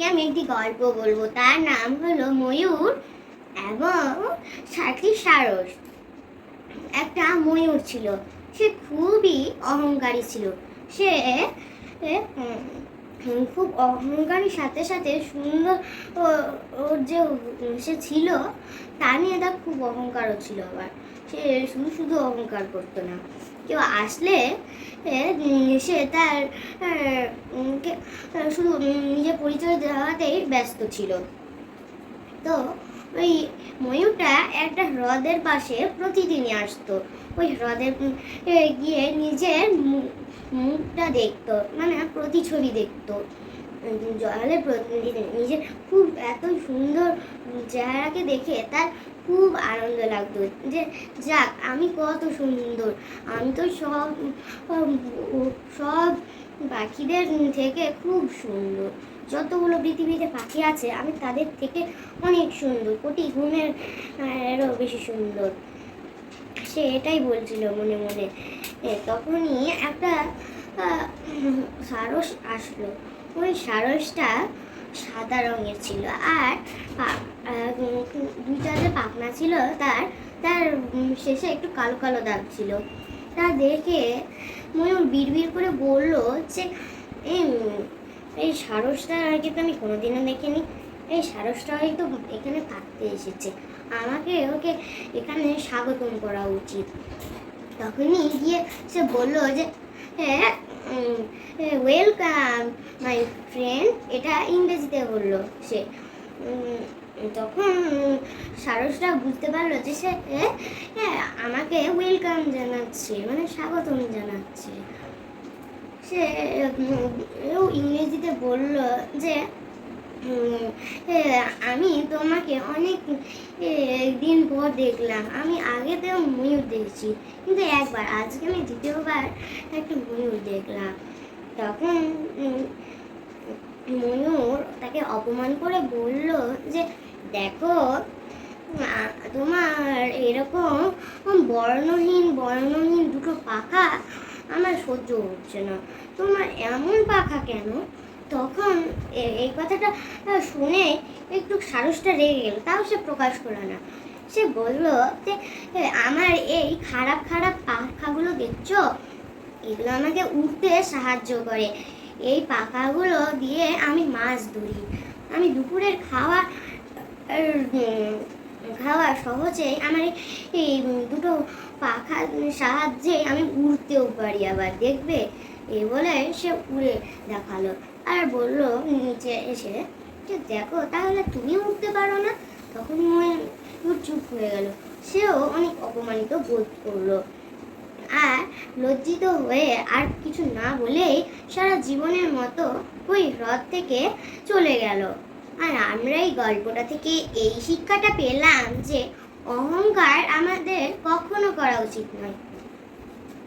আজকে আমি একটি গল্প বলবো। তার নাম হলো ময়ূর এবং সাথী সারস। একটা ময়ূর ছিল, সে খুবই অহংকারী ছিল। সে খুব অহংকারীর সাথে সাথে সুন্দর ওর যে সে ছিল তা নিয়ে তার খুব অহংকারও ছিল। আবার সে শুধু শুধু অহংকার করতো না, কেউ আসলে সে তার শুধু নিজের পরিচয় দেওয়াতেই ব্যস্ত ছিল। তো ওই ময়ূরটা একটা হ্রদের পাশে প্রতিদিনই আসতো। ওই হ্রদে গিয়ে নিজের মুখটা দেখতো, মানে প্রতিছবি দেখতো জলে নিজের খুব এত সুন্দর চেহারাকে দেখে তার খুব আনন্দ লাগতো যে যাক, আমি কত সুন্দর, আমি তো সব সব পাখিদের থেকে খুব সুন্দর, যতগুলো পৃথিবীতে পাখি আছে আমি তাদের থেকে অনেক সুন্দর, কোটি গুণের এরও বেশি সুন্দর। সে এটাই বলছিল মনে মনে। তখনই একটা সারস আসলো। ওই সারসটা সাদা রঙের ছিল আর দুইটা যে পাখনা ছিল তার তার শেষে একটু কালো কালো দাগ ছিল। তা দেখে ময়ূর বিড়বিড় করে বলল যে এই সারসটা আগে তো আমি কোনোদিনও দেখিনি, এই সারসটা হয়তো এখানে থাকতে এসেছে, আমাকে ওকে এখানে স্বাগতম করা উচিত। তখনই গিয়ে সে বললো যে হ্যাঁ, ওয়েলকাম মাই ফ্রেন্ড, এটা ইংরেজিতে বললো সে। তখন সারসটা বুঝতে পারলো যে সে আমাকে ওয়েলকাম জানাচ্ছে, মানে স্বাগতম জানাচ্ছে। সে ইংরেজিতে বলল যে আমি তোমাকে অনেক দিন পর দেখলাম, আমি আগেতেও ময়ূর দেখছি কিন্তু একবার, আজকে আমি দ্বিতীয়বার একটা ময়ূর দেখলাম। তখন ময়ূর তাকে অপমান করে বলল যে দেখো, তোমার এরকম বর্ণহীন দুটো পাখা আমার সহ্য হচ্ছে না, তোমার এমন পাখা কেন? তখন এই কথাটা শুনে একটু সারসটা রেগে গেল, তাও সে প্রকাশ করলো না। সে বলল যে আমার এই খারাপ খারাপ পাখাগুলো দেখছো, এগুলো আমাকে উঠতে সাহায্য করে, এই পাখাগুলো দিয়ে আমি মাছ ধরি, আমি দুপুরের খাওয়া সহজে আমার এই দুটো পাখার সাহায্যে আমি উড়তেও পারি, আবার দেখবে। এই বলে সে উড়ে দেখালো আর বলল নিচে এসে যে দেখো, তাহলে তুমি উঠতে পারো না? তখন ময়ূর চুপ হয়ে গেল, সেও অনেক অপমানিত বোধ করলো আর লজ্জিত হয়ে আর কিছু না বলেই সারা জীবনের মতো ওই হ্রদ থেকে চলে গেল। আর আমরা এই গল্পটা থেকে এই শিক্ষাটা পেলাম যে অহংকার আমাদের কখনো করা উচিত নয়।